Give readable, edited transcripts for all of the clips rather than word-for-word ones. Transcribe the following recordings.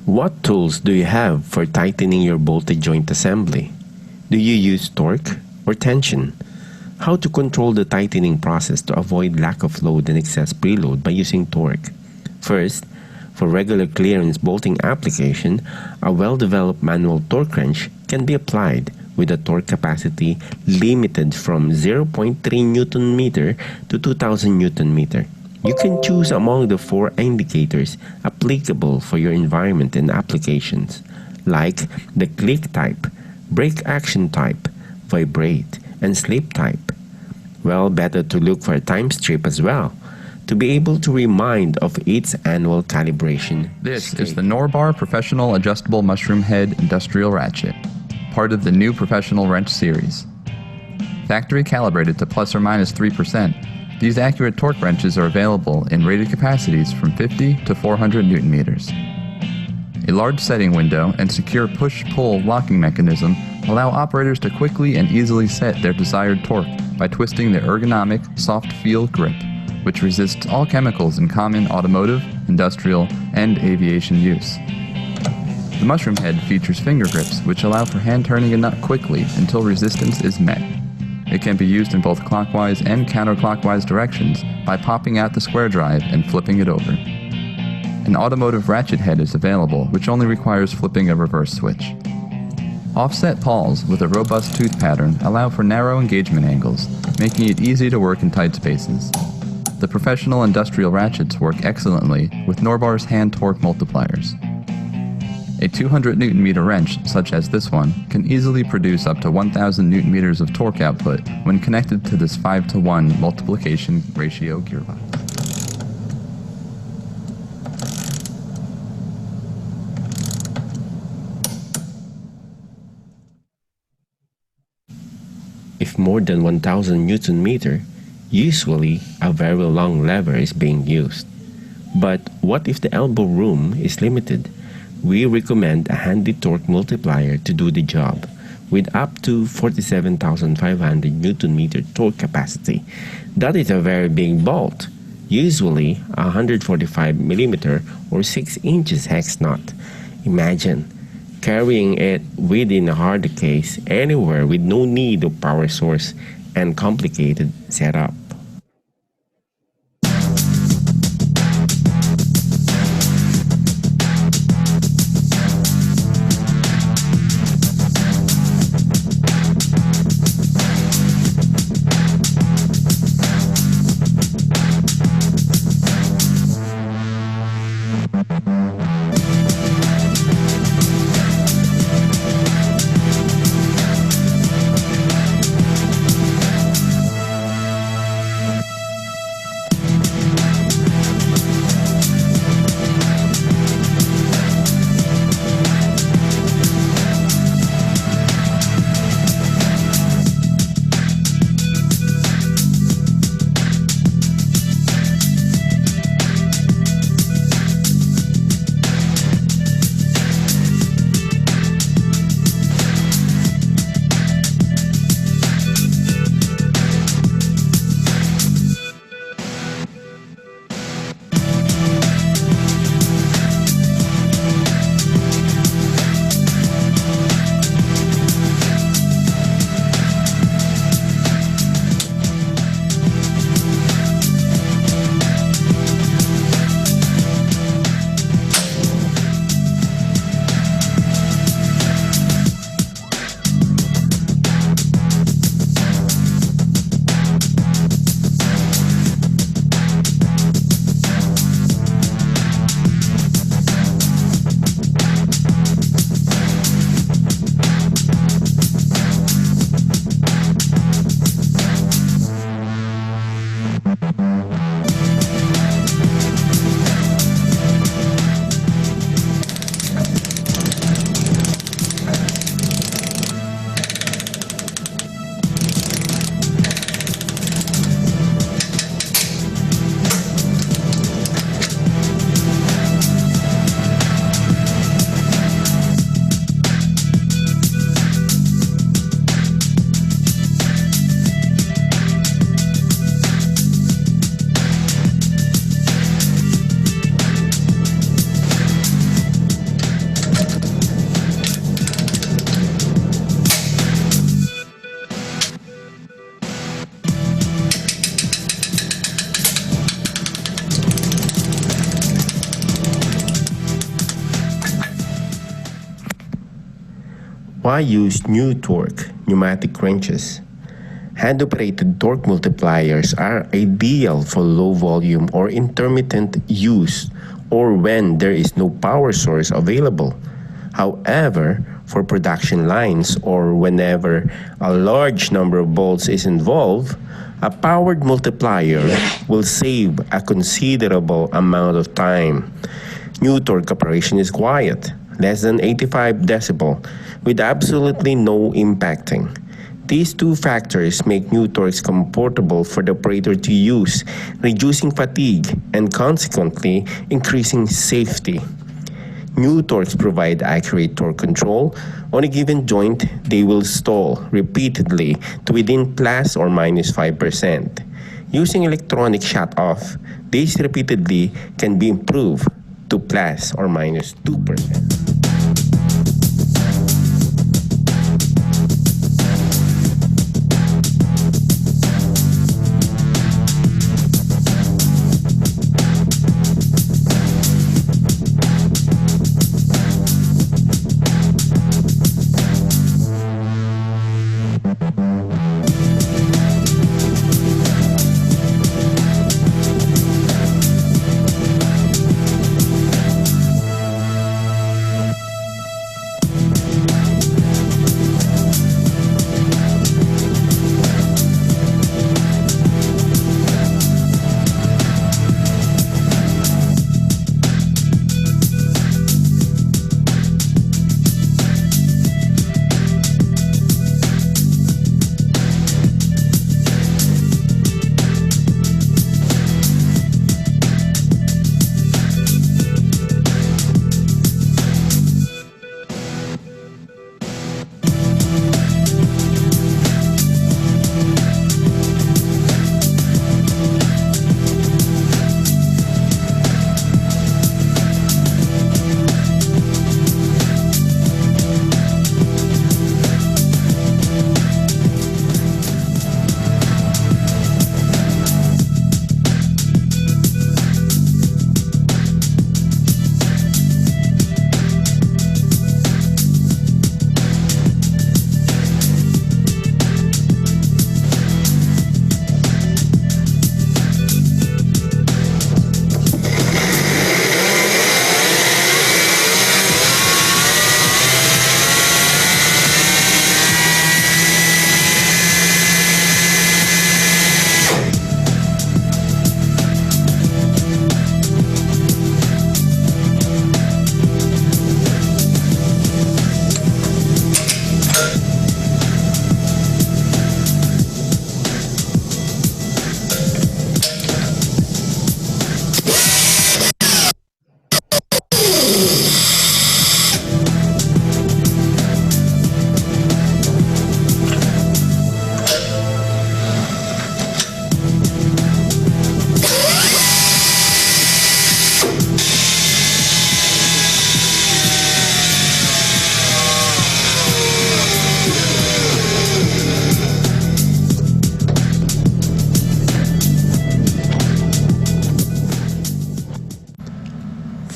What tools do you have for tightening your bolted joint assembly? Do you use torque or tension? How to control the tightening process to avoid lack of load and excess preload by using torque? First, for regular clearance bolting application, a well-developed manual torque wrench can be applied with a torque capacity limited from 0.3 Nm to 2000 Nm. You can choose among the 4 indicators applicable for your environment and applications, like the click type, brake action type, vibrate, and sleep type. Well, better to look for a time strip as well, to be able to remind of its annual calibration. This is the Norbar Professional Adjustable Mushroom Head Industrial Ratchet, part of the new Professional Wrench series. Factory calibrated to plus or minus 3%, these accurate torque wrenches are available in rated capacities from 50 to 400 Newton meters. A large setting window and secure push-pull locking mechanism allow operators to quickly and easily set their desired torque by twisting the ergonomic, soft-feel grip, which resists all chemicals in common automotive, industrial, and aviation use. The mushroom head features finger grips which allow for hand turning a nut quickly until resistance is met. It can be used in both clockwise and counterclockwise directions by popping out the square drive and flipping it over. An automotive ratchet head is available which only requires flipping a reverse switch. Offset pawls with a robust tooth pattern allow for narrow engagement angles, making it easy to work in tight spaces. The professional industrial ratchets work excellently with Norbar's hand torque multipliers. A 200 Newton meter wrench, such as this one, can easily produce up to 1000 Newton meters of torque output when connected to this 5:1 multiplication ratio gearbox. If more than 1000 Newton meter, usually a very long lever is being used. But what if the elbow room is limited? We recommend a handy torque multiplier to do the job with up to 47,500 Newton meter torque capacity. That is a very big bolt, usually 145 millimeter or 6 inches hex nut. Imagine carrying it within a hard case anywhere with no need of power source and complicated setup. Why use new torque pneumatic wrenches? Hand-operated torque multipliers are ideal for low volume or intermittent use or when there is no power source available. However, for production lines or whenever a large number of bolts is involved, a powered multiplier will save a considerable amount of time. New torque operation is quiet, less than 85 decibel, with absolutely no impacting. These two factors make new torques comfortable for the operator to use, reducing fatigue and consequently increasing safety. New torques provide accurate torque control. On a given joint, they will stall repeatedly to within plus or minus 5%. Using electronic shut-off, this repeatedly can be improved to plus or minus 2%.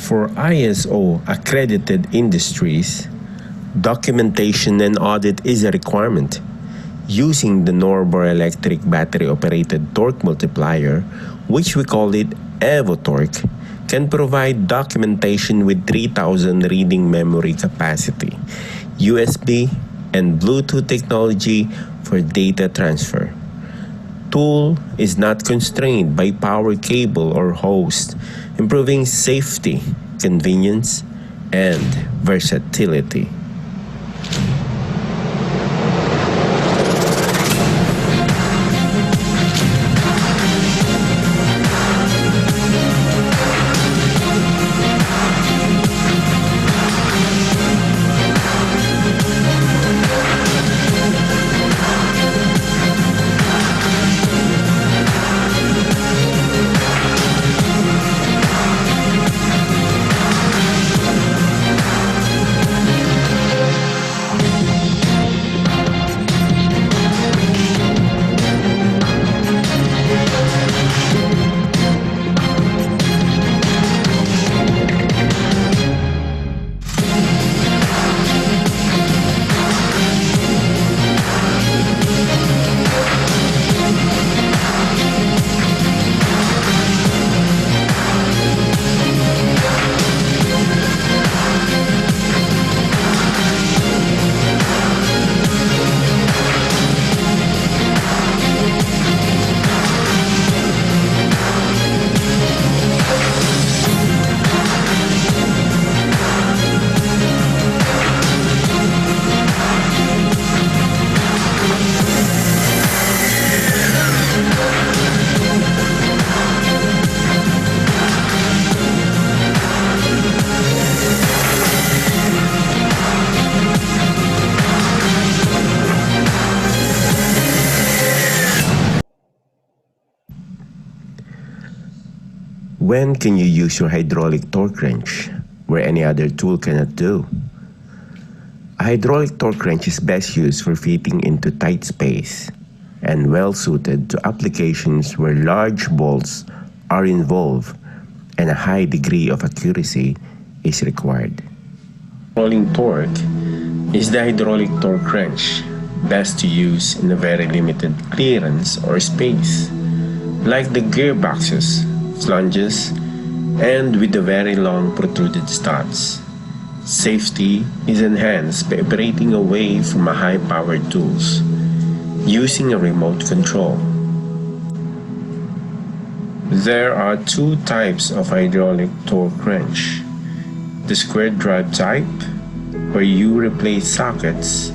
For ISO accredited industries, documentation and audit is a requirement. Using the Norbor electric battery-operated torque multiplier, which we call it EvoTorque, can provide documentation with 3000 reading memory capacity, USB and Bluetooth technology for data transfer. Tool is not constrained by power cable or hose, improving safety, convenience, and versatility. When can you use your hydraulic torque wrench where any other tool cannot do? A hydraulic torque wrench is best used for fitting into tight space and well suited to applications where large bolts are involved and a high degree of accuracy is required. Rolling torque is the hydraulic torque wrench best to use in a very limited clearance or space, like the gearboxes, flanges, and with the very long protruded studs. Safety is enhanced by operating away from a high-powered tools, using a remote control. There are two types of hydraulic torque wrench. The square drive type, where you replace sockets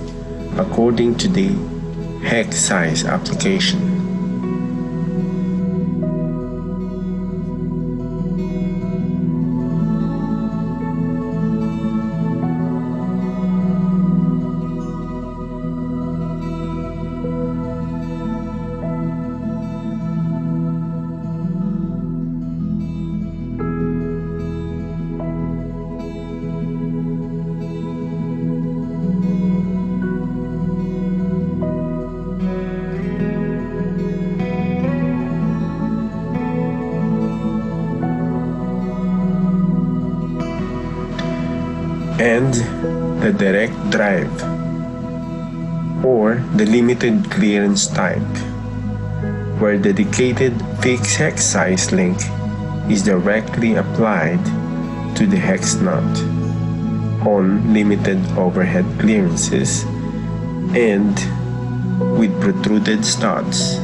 according to the hex size application. And the direct drive, or the limited clearance type, where the dedicated fixed hex size link is directly applied to the hex nut on limited overhead clearances and with protruded studs.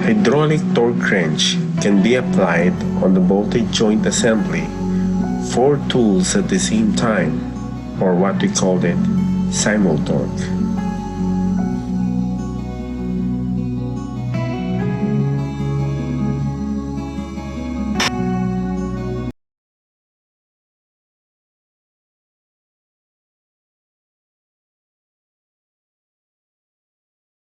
Hydraulic torque wrench can be applied on the bolted joint assembly, 4 tools at the same time, or what we call it, simul-torque.